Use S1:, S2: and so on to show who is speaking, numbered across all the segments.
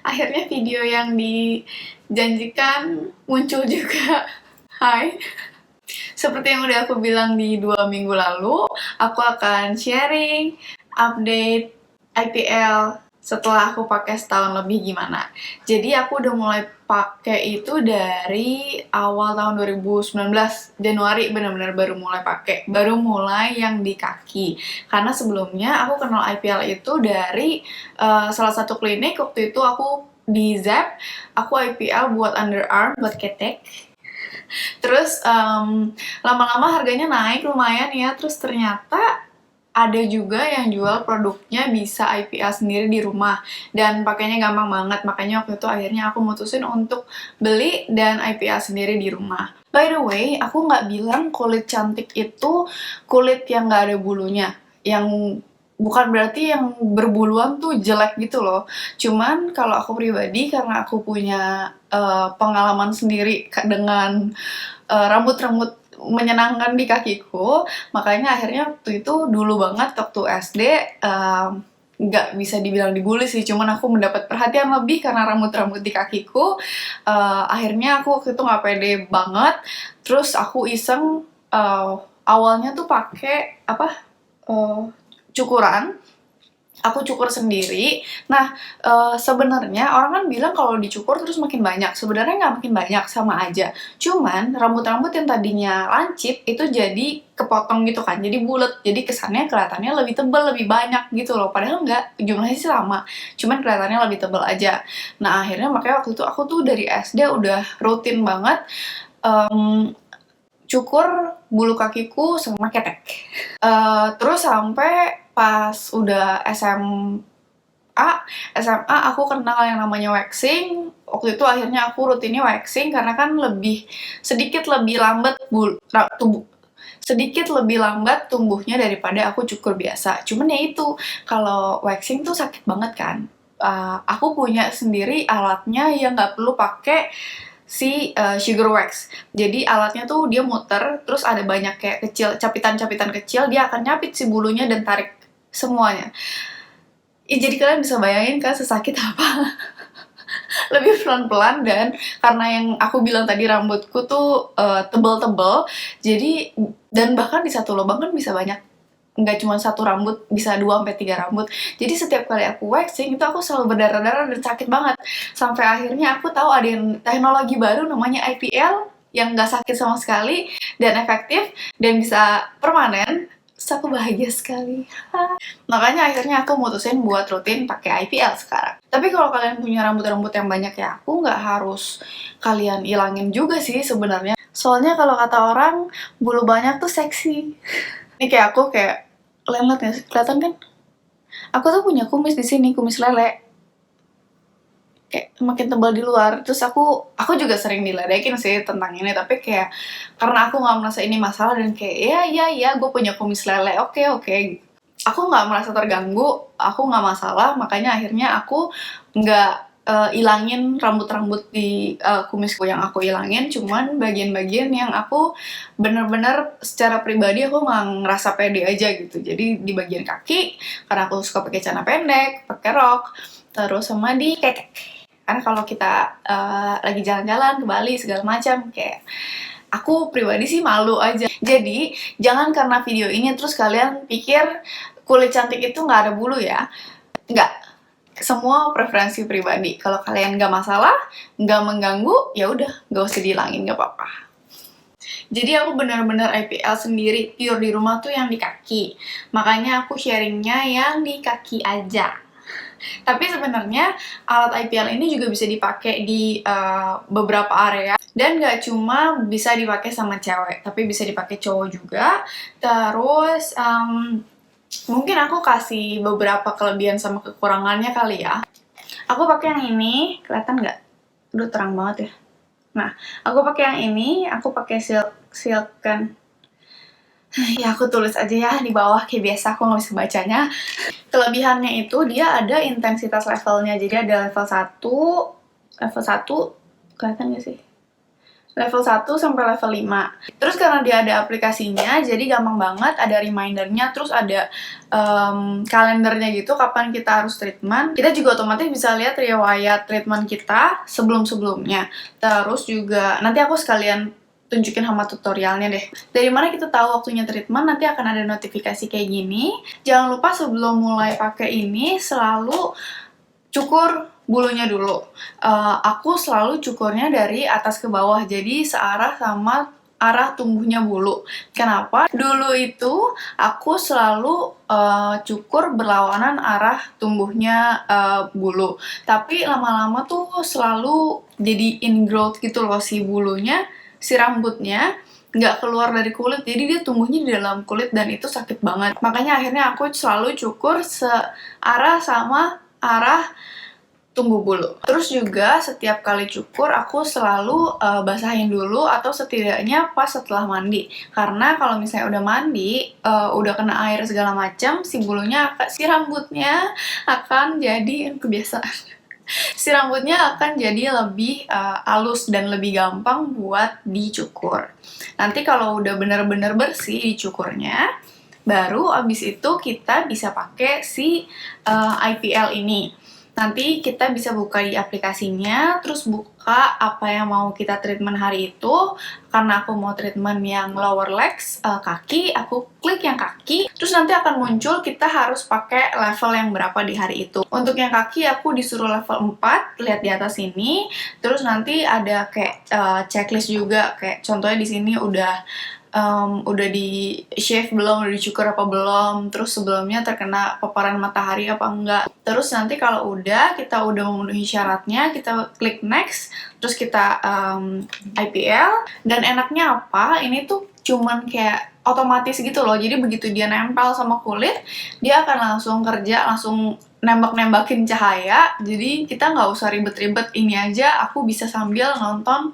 S1: Akhirnya video yang dijanjikan muncul juga. Hai. Seperti yang udah aku bilang di 2 minggu lalu, aku akan sharing update IPL setelah aku pakai setahun lebih gimana. Jadi aku udah mulai pakai itu dari awal tahun 2019, Januari benar-benar baru mulai pakai, baru mulai yang di kaki. Karena sebelumnya aku kenal IPL itu dari salah satu klinik. Waktu itu aku di Zep, aku IPL buat underarm, buat ketek. Terus lama-lama harganya naik lumayan ya, terus ternyata ada juga yang jual produknya bisa IPL sendiri di rumah dan pakainya gampang banget. Makanya waktu itu akhirnya aku mutusin untuk beli dan IPL sendiri di rumah. By the way, aku nggak bilang kulit cantik itu kulit yang nggak ada bulunya, yang bukan berarti yang berbuluan tuh jelek gitu loh. Cuman kalau aku pribadi, karena aku punya pengalaman sendiri dengan rambut-rambut menyenangkan di kakiku, makanya akhirnya waktu itu dulu banget waktu SD nggak bisa dibilang dibully sih, cuman aku mendapat perhatian lebih karena rambut-rambut di kakiku. Akhirnya aku waktu itu nggak pede banget, terus aku iseng awalnya tuh pakai apa cukuran. Aku cukur sendiri. Nah, sebenarnya orang kan bilang kalau dicukur terus makin banyak. Sebenarnya nggak makin banyak, sama aja. Cuman rambut-rambut yang tadinya lancip itu jadi kepotong gitu kan, jadi bulat. Jadi kesannya kelihatannya lebih tebal, lebih banyak gitu loh. Padahal nggak, jumlahnya sih sama. Cuman kelihatannya lebih tebal aja. Nah, akhirnya makanya waktu itu aku tuh dari SD udah rutin banget cukur bulu kakiku sama ketek. Terus sampai pas udah SMA aku kenal yang namanya waxing. Waktu itu akhirnya aku rutinnya waxing karena kan sedikit lebih lambat sedikit lebih lambat tumbuhnya daripada aku cukur biasa. Cuman ya itu, kalau waxing tuh sakit banget kan. Aku punya sendiri alatnya yang nggak perlu pakai si sugar wax. Jadi alatnya tuh dia muter, terus ada banyak kayak kecil, capitan-capitan kecil, dia akan nyapit si bulunya dan tarik semuanya. Jadi kalian bisa bayangin kan sesakit apa. Lebih pelan-pelan, dan karena yang aku bilang tadi rambutku tuh tebel-tebel, jadi dan bahkan di satu lubang kan bisa banyak, nggak cuma satu rambut, bisa 2 sampai 3 rambut. Jadi setiap kali aku waxing itu aku selalu berdarah-darah dan sakit banget. Sampai akhirnya aku tahu ada yang teknologi baru namanya IPL yang nggak sakit sama sekali dan efektif dan bisa permanen. Terus aku bahagia sekali. Makanya akhirnya aku mutusin buat rutin pakai IPL sekarang. Tapi kalau kalian punya rambut-rambut yang banyak ya, aku nggak harus kalian ilangin juga sih sebenarnya. Soalnya kalau kata orang, bulu banyak tuh seksi. Ini kayak aku kayak lelet ya, kelihatan kan? Aku tuh punya kumis di sini, kumis lele. Kayak makin tebal di luar. Terus aku juga sering diledekin sih tentang ini, tapi kayak karena aku nggak merasa ini masalah dan kayak ya gue punya kumis lele, oke. Aku nggak merasa terganggu, aku nggak masalah, makanya akhirnya aku nggak ilangin rambut-rambut di kumisku. Yang aku ilangin cuman bagian-bagian yang aku bener-bener secara pribadi aku nggak ngerasa pede aja gitu. Jadi di bagian kaki, karena aku suka pakai celana pendek, pakai rok, terus sama di kekek. Karena kalau kita lagi jalan-jalan ke Bali segala macam, kayak aku pribadi sih malu aja. Jadi jangan karena video ini terus kalian pikir kulit cantik itu nggak ada bulu ya. Nggak. Semua preferensi pribadi. Kalau kalian nggak masalah, nggak mengganggu, ya udah, nggak usah dihilangin, nggak apa-apa. Jadi aku benar-benar IPL sendiri, pure di rumah tuh yang di kaki. Makanya aku sharingnya yang di kaki aja. Tapi sebenarnya alat IPL ini juga bisa dipakai di beberapa area, dan nggak cuma bisa dipakai sama cewek, tapi bisa dipakai cowok juga. Terus mungkin aku kasih beberapa kelebihan sama kekurangannya kali ya. Aku pakai yang ini, kelihatan nggak? Udah terang banget ya. Nah, aku pakai yang ini, aku pakai silk kan. Ya aku tulis aja ya di bawah kayak biasa, aku nggak bisa bacanya. Kelebihannya itu dia ada intensitas levelnya. Jadi ada level 1, kelihatan gak sih? level 1 sampai level 5. Terus karena dia ada aplikasinya, jadi gampang banget, ada remindernya, terus ada kalendernya gitu, kapan kita harus treatment. Kita juga otomatis bisa lihat riwayat treatment kita sebelum-sebelumnya. Terus juga, nanti aku sekalian tunjukin sama tutorialnya deh. Dari mana kita tahu waktunya treatment, nanti akan ada notifikasi kayak gini. Jangan lupa sebelum mulai pakai ini, selalu cukur bulunya dulu. Aku selalu cukurnya dari atas ke bawah, jadi searah sama arah tumbuhnya bulu. Kenapa? Dulu itu aku selalu cukur berlawanan arah tumbuhnya bulu. Tapi lama-lama tuh selalu jadi ingrowth gitu loh si bulunya, si rambutnya nggak keluar dari kulit, jadi dia tumbuhnya di dalam kulit dan itu sakit banget. Makanya akhirnya aku selalu cukur searah sama arah tumbuh bulu. Terus juga setiap kali cukur aku selalu basahin dulu atau setidaknya pas setelah mandi. Karena kalau misalnya udah mandi, udah kena air segala macam, si bulunya, si rambutnya akan jadi kebiasaan. Si rambutnya akan jadi lebih halus dan lebih gampang buat dicukur. Nanti kalau udah bener-bener bersih dicukurnya, baru abis itu kita bisa pakai si IPL ini. Nanti kita bisa buka di aplikasinya, terus buka apa yang mau kita treatment hari itu. Karena aku mau treatment yang lower legs, kaki, aku klik yang kaki. Terus nanti akan muncul kita harus pakai level yang berapa di hari itu. Untuk yang kaki aku disuruh level 4, lihat di atas ini. Terus nanti ada kayak checklist juga, kayak contohnya di sini udah di shave belum, udah dicukur apa belum, terus sebelumnya terkena paparan matahari apa enggak. Terus nanti kalau kita udah memenuhi syaratnya, kita klik next, terus kita IPL. Dan enaknya apa, ini tuh cuman kayak otomatis gitu loh, jadi begitu dia nempel sama kulit, dia akan langsung kerja, langsung nembak-nembakin cahaya. Jadi kita nggak usah ribet-ribet, ini aja aku bisa sambil nonton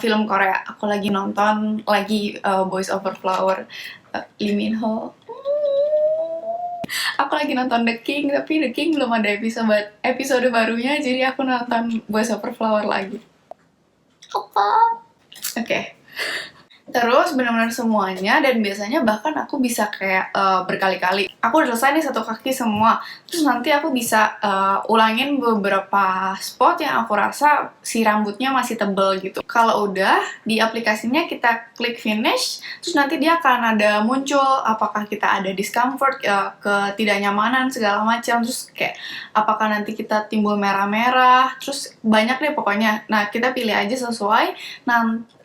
S1: film Korea. Aku lagi nonton Boys Over Flower, Lee Min Ho. Aku lagi nonton The King, tapi The King belum ada episode barunya, jadi aku nonton Boys Over Flower lagi. Oke. Terus benar-benar semuanya, dan biasanya bahkan aku bisa kayak berkali-kali. Aku udah selesai nih satu kaki semua, terus nanti aku bisa ulangin beberapa spot yang aku rasa si rambutnya masih tebel gitu. Kalau udah di aplikasinya kita klik finish, terus nanti dia akan ada muncul apakah kita ada discomfort, ketidaknyamanan segala macam, terus kayak apakah nanti kita timbul merah-merah, terus banyak deh pokoknya. Nah, kita pilih aja sesuai.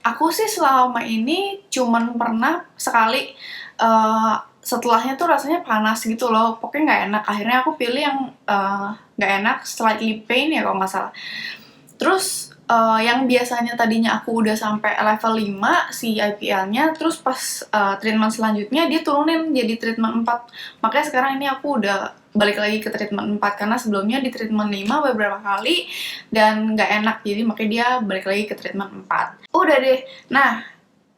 S1: Aku sih selama ini cuman pernah sekali, setelahnya tuh rasanya panas gitu loh, pokoknya nggak enak. Akhirnya aku pilih yang nggak enak, slightly pain ya kalau nggak salah. Terus yang biasanya tadinya aku udah sampai level 5 si IPL-nya, terus pas treatment selanjutnya dia turunin jadi treatment 4. Makanya sekarang ini aku udah balik lagi ke treatment 4, karena sebelumnya di treatment 5 beberapa kali dan nggak enak, jadi makanya dia balik lagi ke treatment 4. Udah deh. Nah,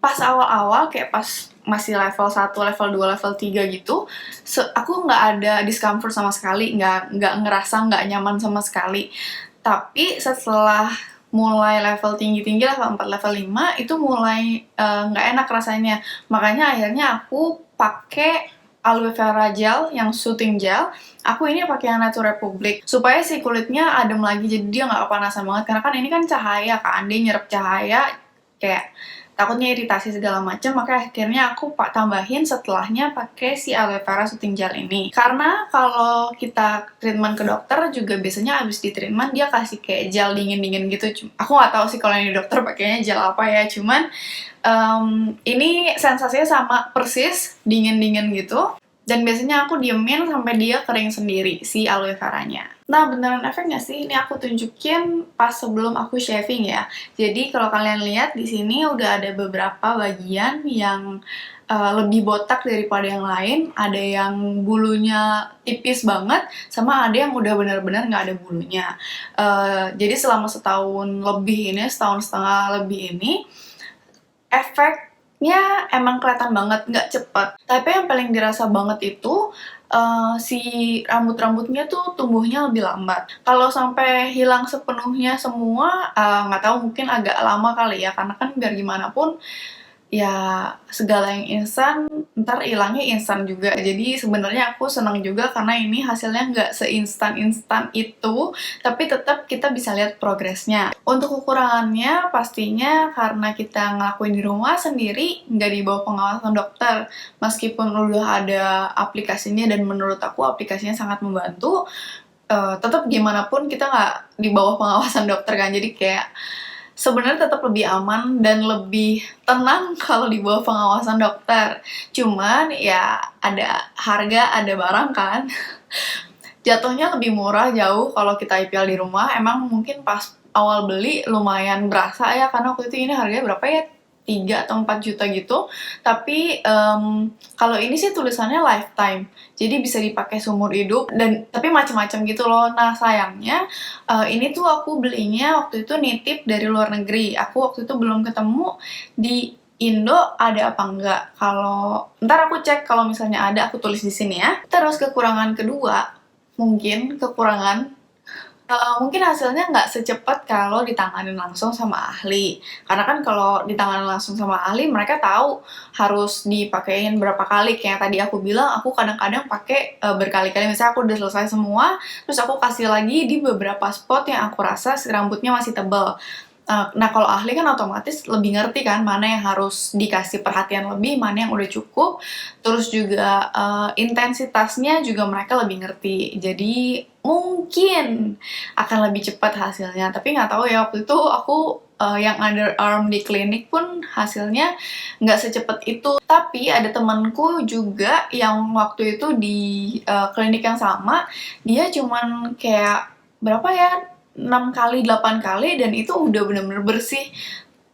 S1: pas awal-awal kayak pas masih level 1, level 2, level 3 gitu, aku nggak ada discomfort sama sekali, nggak ngerasa nggak nyaman sama sekali. Tapi setelah mulai level tinggi-tinggi, level 4, level 5, itu mulai nggak enak rasanya. Makanya akhirnya aku pakai aloe vera gel yang soothing gel. Aku ini pakai yang Nature Republic supaya si kulitnya adem lagi, jadi dia nggak kepanasan banget. Karena kan ini kan cahaya kan, dia nyerap cahaya, kayak takutnya iritasi segala macam. Maka akhirnya aku tambahin setelahnya pakai si aloe vera soothing gel ini. Karena kalau kita treatment ke dokter juga biasanya abis di treatment dia kasih kayak gel dingin-dingin gitu. Aku nggak tahu sih kalau yang di dokter pakainya gel apa ya, cuman ini sensasinya sama persis, dingin-dingin gitu. Dan biasanya aku diemin sampai dia kering sendiri, si aloe veranya. Nah, beneran efek nggak sih? Ini aku tunjukin pas sebelum aku shaving ya. Jadi kalau kalian lihat di sini udah ada beberapa bagian yang lebih botak daripada yang lain. Ada yang bulunya tipis banget, sama ada yang udah bener-bener nggak ada bulunya. Jadi selama setahun lebih ini, setahun setengah lebih ini, efeknya emang kelihatan banget, nggak cepet. Tapi yang paling dirasa banget itu si rambut-rambutnya tuh tumbuhnya lebih lambat. Kalau sampai hilang sepenuhnya semua, nggak tahu mungkin agak lama kali ya, karena kan biar gimana pun ya segala yang instan ntar hilangnya instan juga. Jadi sebenarnya aku senang juga karena ini hasilnya nggak seinstan-instan itu, tapi tetap kita bisa lihat progresnya. Untuk kekurangannya pastinya karena kita ngelakuin di rumah sendiri, nggak di bawah pengawasan dokter. Meskipun udah ada aplikasinya dan menurut aku aplikasinya sangat membantu, tetap gimana pun kita nggak di bawah pengawasan dokter kan. Jadi kayak sebenarnya tetap lebih aman dan lebih tenang kalau di bawah pengawasan dokter. Cuman ya ada harga, ada barang kan. Jatuhnya lebih murah jauh kalau kita IPL di rumah. Emang mungkin pas awal beli lumayan berasa ya, karena waktu itu ini harganya berapa ya? 3 atau 4 juta gitu. Tapi kalau ini sih tulisannya lifetime. Jadi bisa dipakai seumur hidup dan tapi macam-macam gitu loh. Nah, sayangnya ini tuh aku belinya waktu itu nitip dari luar negeri. Aku waktu itu belum ketemu di Indo ada apa enggak. Kalau ntar aku cek, kalau misalnya ada aku tulis di sini ya. Terus kekurangan kedua, mungkin kekurangan mungkin hasilnya nggak secepat kalau ditanganin langsung sama ahli. Karena kan kalau ditanganin langsung sama ahli, mereka tahu harus dipakein berapa kali. Kayak tadi aku bilang, aku kadang-kadang pakai berkali-kali. Misalnya aku udah selesai semua, terus aku kasih lagi di beberapa spot yang aku rasa si rambutnya masih tebal. Nah, kalau ahli kan otomatis lebih ngerti kan mana yang harus dikasih perhatian lebih, mana yang udah cukup. Terus juga intensitasnya juga mereka lebih ngerti. Jadi mungkin akan lebih cepat hasilnya. Tapi nggak tahu ya, waktu itu aku yang underarm di klinik pun hasilnya nggak secepat itu. Tapi ada temanku juga yang waktu itu di klinik yang sama, dia cuman kayak berapa ya, 6 kali, 8 kali, dan itu udah bener-bener bersih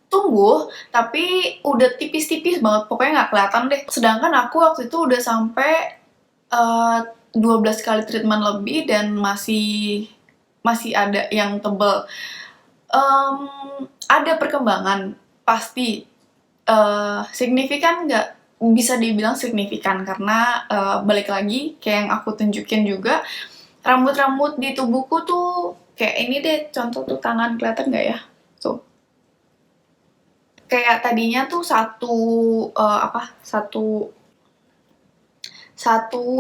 S1: tumbuh, tapi udah tipis-tipis banget, pokoknya nggak kelihatan deh. Sedangkan aku waktu itu udah sampai 12 kali treatment lebih dan masih ada yang tebel. Ada perkembangan, pasti. Signifikan nggak? Bisa dibilang signifikan, karena balik lagi, kayak yang aku tunjukin juga, rambut-rambut di tubuhku tuh kayak ini deh, contoh tuh tangan, kelihatan nggak ya? Tuh. Kayak tadinya tuh satu satu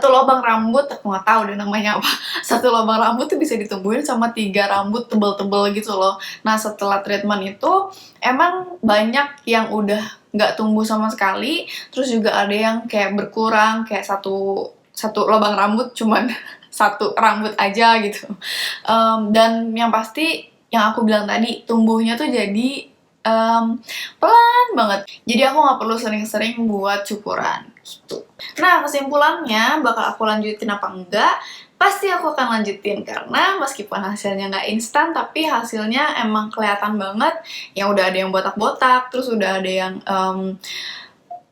S1: lubang rambut, aku nggak tahu deh namanya apa. Satu lubang rambut tuh bisa ditumbuhin sama 3 rambut tebel-tebel gitu loh. Nah, setelah treatment itu emang banyak yang udah nggak tumbuh sama sekali, terus juga ada yang kayak berkurang, kayak satu lubang rambut cuman satu rambut aja gitu. Dan yang pasti yang aku bilang tadi, tumbuhnya tuh jadi pelan banget. Jadi aku nggak perlu sering-sering buat cukuran gitu. Nah, kesimpulannya bakal aku lanjutin apa enggak? Pasti aku akan lanjutin, karena meskipun hasilnya nggak instan, tapi hasilnya emang kelihatan banget. Yang udah ada yang botak-botak, terus udah ada yang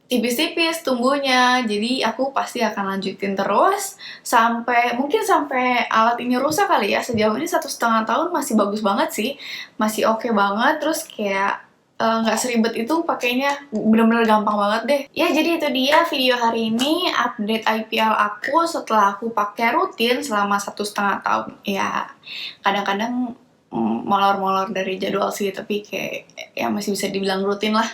S1: tipis-tipis tumbuhnya. Jadi aku pasti akan lanjutin terus mungkin sampai alat ini rusak kali ya. Sejauh ini 1,5 tahun masih bagus banget sih, masih oke banget. Terus kayak nggak seribet itu pakainya, bener-bener gampang banget deh. Ya, jadi itu dia video hari ini, update IPL aku setelah aku pakai rutin selama 1,5 tahun. Ya, kadang-kadang molor-molor dari jadwal sih, tapi kayak ya masih bisa dibilang rutin lah.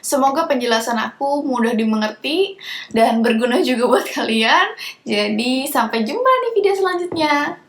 S1: Semoga penjelasan aku mudah dimengerti dan berguna juga buat kalian. Jadi sampai jumpa di video selanjutnya.